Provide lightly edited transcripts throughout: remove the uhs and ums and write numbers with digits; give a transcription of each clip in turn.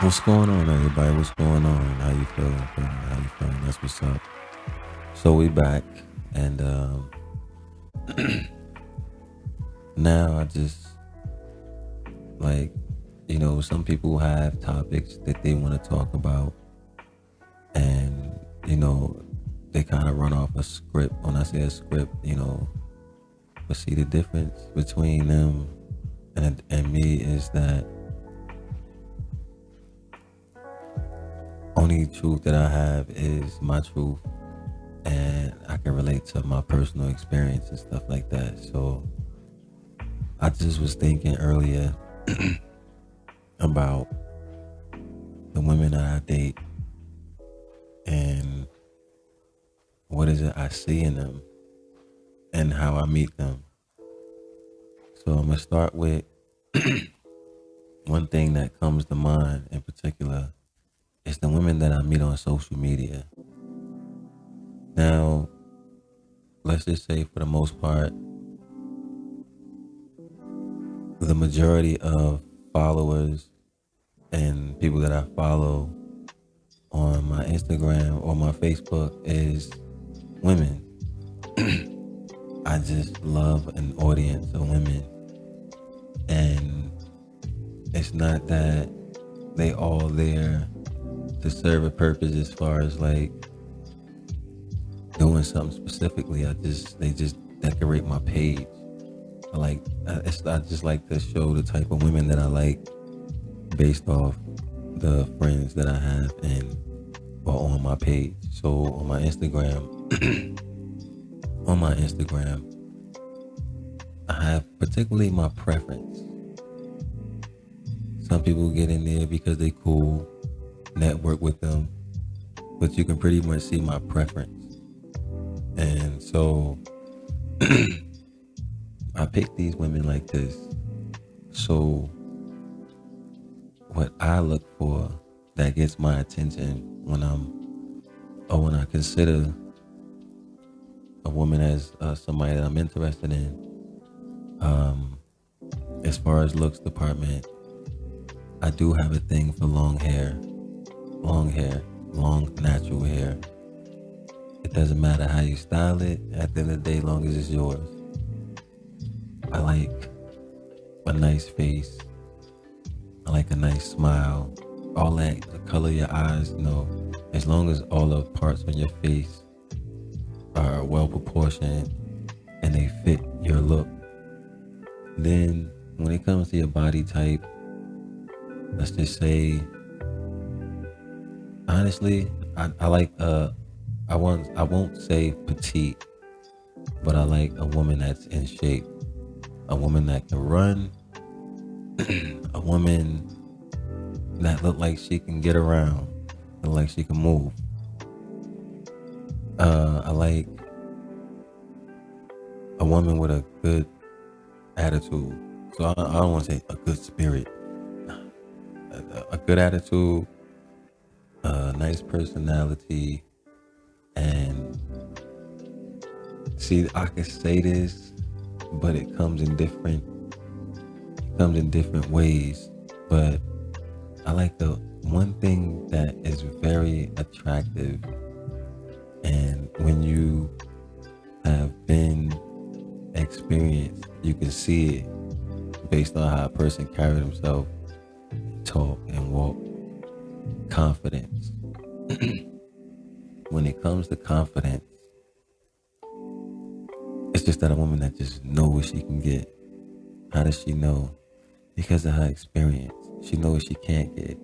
What's going on, everybody? What's going on? How you feeling? How you feeling? That's what's up. So we back, and now I just like, some people have topics that they want to talk about, and they kind of run off a script. When I say a script, but see the difference between them and me is that only truth that I have is my truth, and I can relate to my personal experience and stuff like that. So I just was thinking earlier about the women that I date and what is it I see in them and how I meet them. So I'm gonna start with one thing that comes to mind in particular is the women that I meet on social media. Now, let's just say for the most part, the majority of followers and people that I follow on my Instagram or my Facebook is women. I just love an audience of women. And it's not that they all there to serve a purpose as far as like doing something specifically. They just decorate my page. I just like to show the type of women that I like based off the friends that I have and or on my page. So on my Instagram, I have particularly my preference. Some people get in there because they cool, network with them, but you can pretty much see my preference. And so I pick these women like this. So what I look for that gets my attention when when I consider a woman as somebody that I'm interested in, as far as looks department, I do have a thing for long hair, long natural hair. It doesn't matter how you style it. At the end of the day, long as it's yours. I like a nice face. I like a nice smile. All that, the color of your eyes, as long as all the parts on your face are well proportioned and they fit your look. Then when it comes to your body type, let's just say, honestly, I like I won't say petite, but I like a woman that's in shape, a woman that can run, a woman that look like she can get around, look like she can move. I like a woman with a good attitude. So I don't want to say a good spirit, a good attitude, a nice personality, and see, I can say this, but it comes in different ways. But I like the one thing that is very attractive, and when you have been experienced, you can see it based on how a person carry himself, talk and walk. Confidence. When it comes to confidence, it's just that a woman that just knows what she can get. How does she know? Because of her experience. She knows what she can't get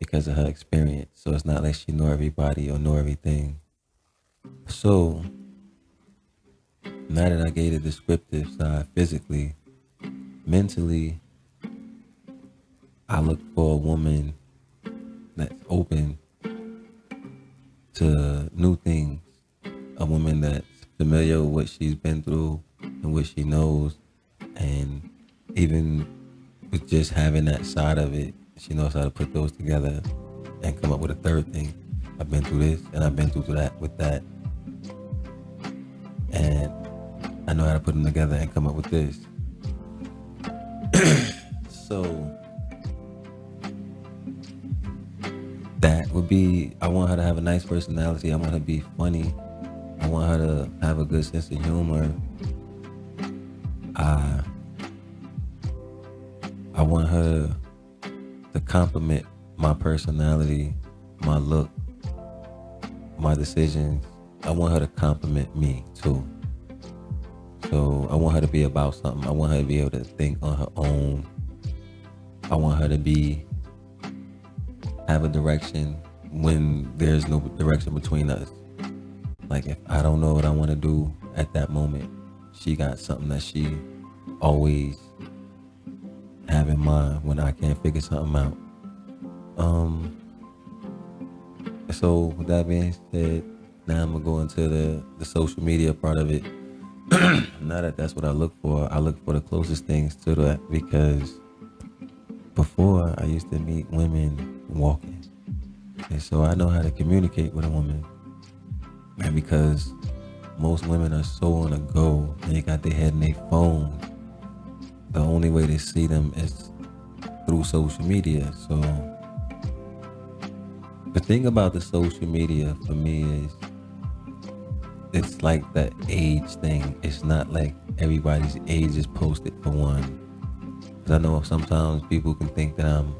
because of her experience. So it's not like she know everybody or know everything. So now that I gave the descriptive side physically, mentally, I look for a woman that's open to new things. A woman that's familiar with what she's been through and what she knows. And even with just having that side of it, she knows how to put those together and come up with a third thing. I've been through this and I've been through that with that. And I know how to put them together and come up with this. So That would be, I want her to have a nice personality. I want her to be funny. I want her to have a good sense of humor. I I want her to compliment my personality, my look, my decisions. I want her to compliment me too. So I want her to be about something. I want her to be able to think on her own. I want her to be have a direction when there's no direction between us. Like if I don't know what I want to do at that moment, she got something that she always have in mind when I can't figure something out. Um, so with that being said, now I'm gonna go into the social media part of it. Now that that's what I look for the closest things to that because before I used to meet women walking, and so I know how to communicate with a woman. And because most women are so on the go, and they got their head in their phone, the only way to see them is through social media. So the thing about the social media for me is it's like the age thing. It's not like everybody's age is posted for one. 'Cause I know sometimes people can think that I'm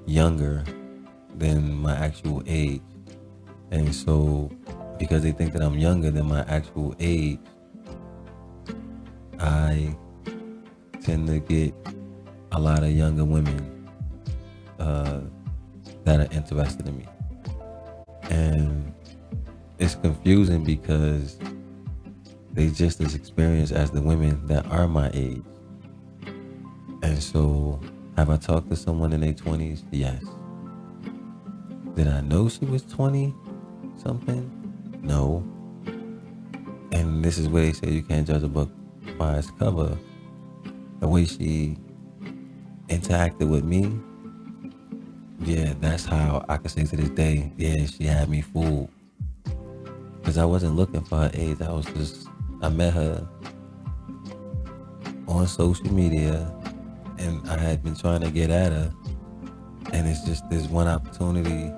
younger than my actual age. And so because they think that I'm younger than my actual age, I tend to get a lot of younger women uh, that are interested in me. And it's confusing because they just as experienced as the women that are my age. And so, have I talked to someone in their 20s? Yes. Did I know she was 20 something? No. And this is where they say you can't judge a book by its cover. The way she interacted with me, yeah, that's how I can say to this day, yeah, she had me fooled. Because I wasn't looking for her age. I met her on social media and I had been trying to get at her. And it's just this one opportunity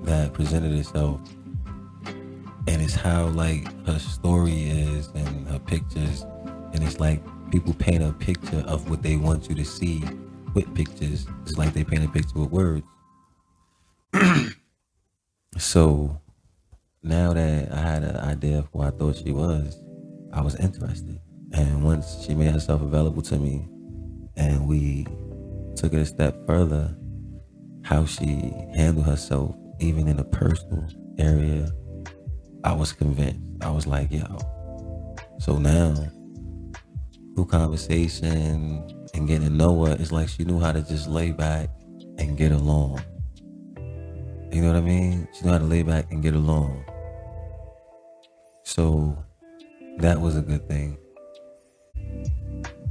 that presented itself. And it's how like her story is and her pictures. And it's like people paint a picture of what they want you to see with pictures. It's like they paint a picture with words. So now that I had an idea of who I thought she was, I was interested. And once she made herself available to me and we took it a step further, how she handled herself, even in the personal area, I was convinced. I was like, yo. So now, through conversation and getting to know her, it's like she knew how to just lay back and get along. You know what I mean? She knew how to lay back and get along. So that was a good thing.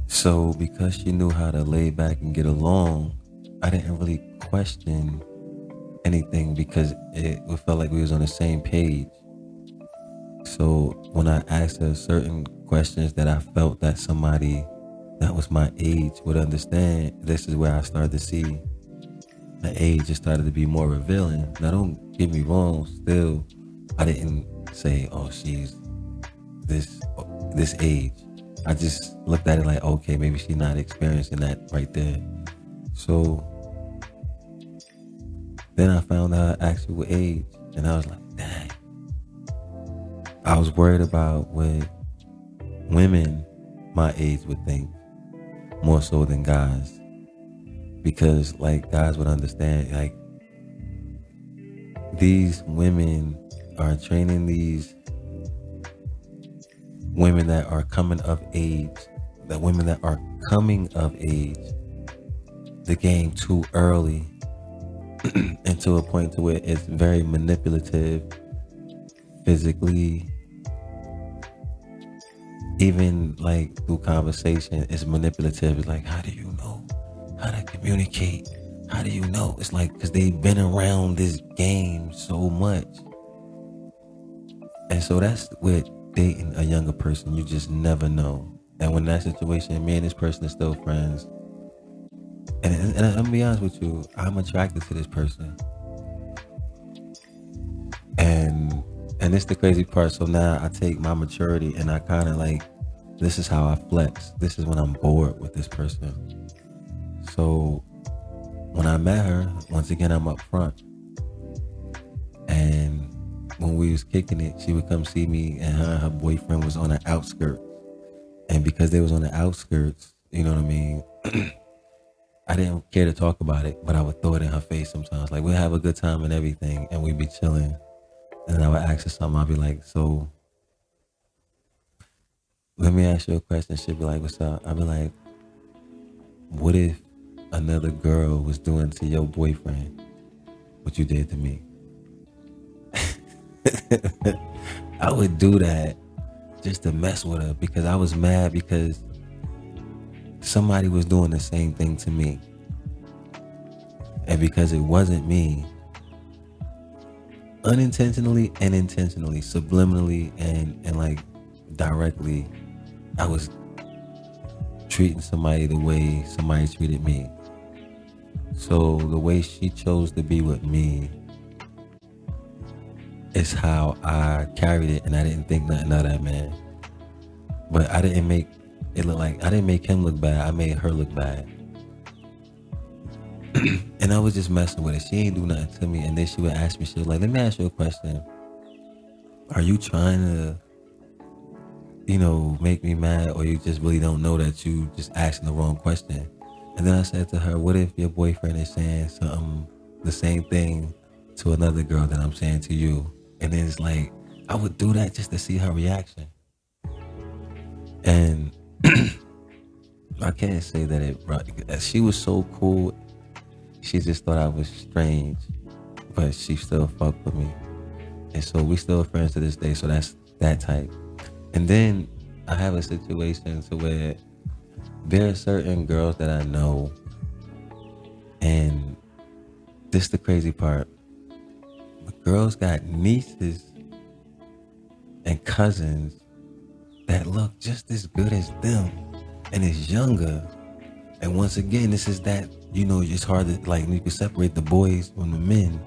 So because she knew how to lay back and get along, I didn't really question anything because it felt like we was on the same page. So when I asked her certain questions that I felt that somebody that was my age would understand, this is where I started to see the age just started to be more revealing. Now don't get me wrong, still I didn't say, oh, she's this age. I just looked at it like, okay, maybe she's not experiencing that right there. So then I found her actual age and I was like, dang. I was worried about what women my age would think more so than guys. Because like guys would understand, like these women are training these women that are coming of age, the women that are coming of age, the game too early and to a point to where it's very manipulative physically, even like through conversation it's manipulative. It's like, how do you know how to communicate? How do you know? It's like because they've been around this game so much. And so that's with dating a younger person, you just never know. And when that situation, me and this person are still friends, and I'm gonna be honest with you, I'm attracted to this person. And it's the crazy part. So now I take my maturity and I kind of like, this is how I flex. This is when I'm bored with this person. So when I met her, once again, I'm up front. And when we was kicking it, she would come see me, and her boyfriend was on the outskirts. And because they was on the outskirts, you know what I mean? I didn't care to talk about it, but I would throw it in her face sometimes. Like, we'd have a good time and everything, and we'd be chilling. And then I would ask her something. I'd be like, so let me ask you a question. She'd be like, what's up? I'd be like, what if another girl was doing to your boyfriend what you did to me? I would do that just to mess with her because I was mad because somebody was doing the same thing to me. And because it wasn't me, unintentionally and intentionally, subliminally and like directly, I was treating somebody the way somebody treated me. So the way she chose to be with me is how I carried it, and I didn't think nothing of that man. But I didn't make it look like, I didn't make him look bad. I made her look bad. And I was just messing with it. She ain't do nothing to me. And then she would ask me, she was like, let me ask you a question. Are you trying to, make me mad, or you just really don't know that you just asking the wrong question? And then I said to her, what if your boyfriend is saying something, the same thing to another girl that I'm saying to you? And then it's like, I would do that just to see her reaction. And I can't say that she was so cool. She just thought I was strange, but she still fucked with me. And so we still friends to this day. So that's that type. And then I have a situation to where there are certain girls that I know, and this is the crazy part. The girls got nieces and cousins that look just as good as them and is younger. And once again, this is that, it's hard to, like, you can separate the boys from the men,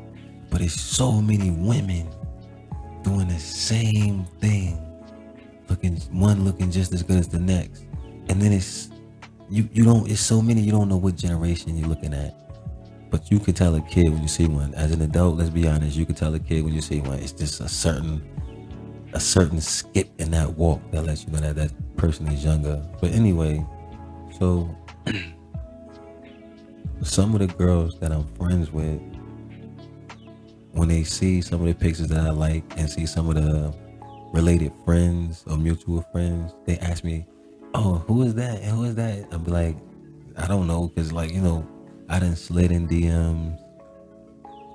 but it's so many women doing the same thing, looking just as good as the next. And then it's so many, you don't know what generation you're looking at. But you could tell a kid when you see one. As an adult, let's be honest, you could tell a kid when you see one. It's just a certain skip in that walk that lets you know that person is younger. But anyway, so some of the girls that I'm friends with, when they see some of the pictures that I like and see some of the related friends or mutual friends, they ask me, oh, who is that? And who is that? I'll be like, I don't know. Because, I done slid in DMs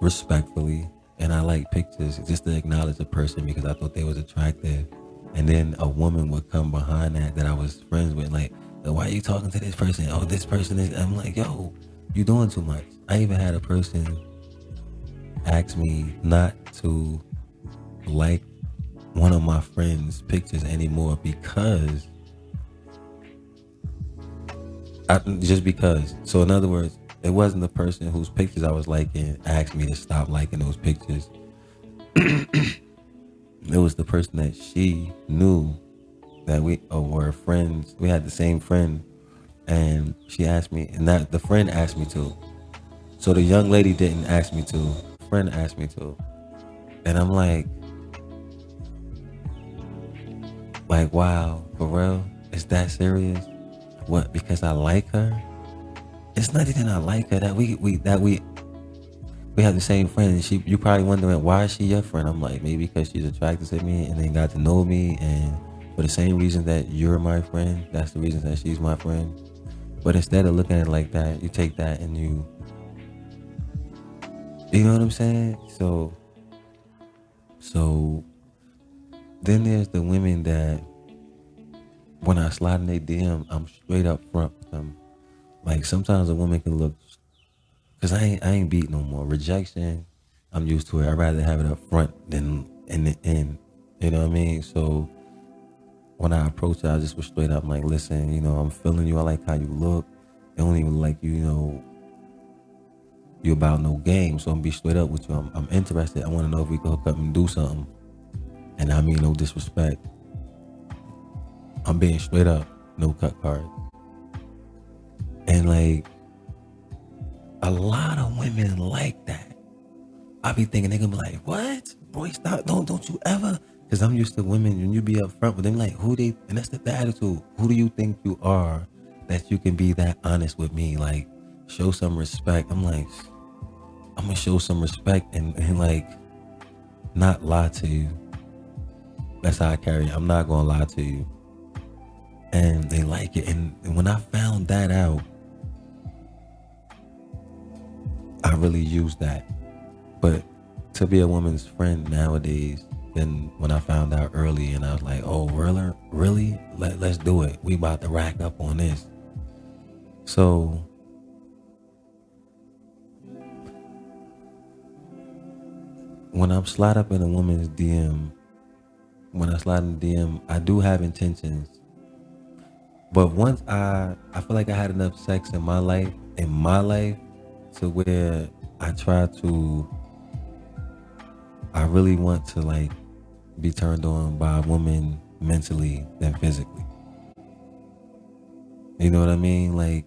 respectfully, and I like pictures just to acknowledge a person because I thought they was attractive. And then a woman would come behind that I was friends with, like, why are you talking to this person? Oh, this person is... I'm like, yo, you doing too much. I even had a person ask me not to like one of my friends' pictures anymore because... just because. So in other words, it wasn't the person whose pictures I was liking asked me to stop liking those pictures. It was the person that she knew that we were friends. We had the same friend, and she asked me, and that the friend asked me to. So the young lady didn't ask me to. The friend asked me to, and I'm like, wow, for real? Is that serious? What? Because I like her? It's not even I like her that we have the same friend. And you probably wondering why is she your friend? I'm like, maybe because she's attracted to me and then got to know me, and for the same reason that you're my friend, that's the reason that she's my friend. But instead of looking at it like that, you take that and you know what I'm saying? So then there's the women that when I slide in their DM, I'm straight up front with them. Like, sometimes a woman can look, because I ain't beat no more. Rejection, I'm used to it. I'd rather have it up front than in the end. You know what I mean? So when I approach her, I just was straight up like, listen, I'm feeling you. I like how you look. I don't even like you, you about no game. So I'm gonna be straight up with you. I'm interested. I want to know if we can hook up and do something. And I mean no disrespect. I'm being straight up, no cut cards. And like a lot of women like that. I be thinking they gonna be like, what? Boy, stop, don't you ever. Cause I'm used to women when you be up front with them, like who they, and that's the attitude. Who do you think you are that you can be that honest with me? Like, show some respect. I'm like, I'm gonna show some respect and like not lie to you. That's how I carry it. I'm not gonna lie to you. And they like it. And when I found that out, I really used that. But to be a woman's friend nowadays, then when I found out early and I was like, oh, really? Let's do it. We about to rack up on this. So when I'm slide up in a woman's DM, when I slide in the DM, I do have intentions. But once I feel like I had enough sex in my life, to where I try to, I really want to like be turned on by a woman mentally than physically. You know what I mean? Like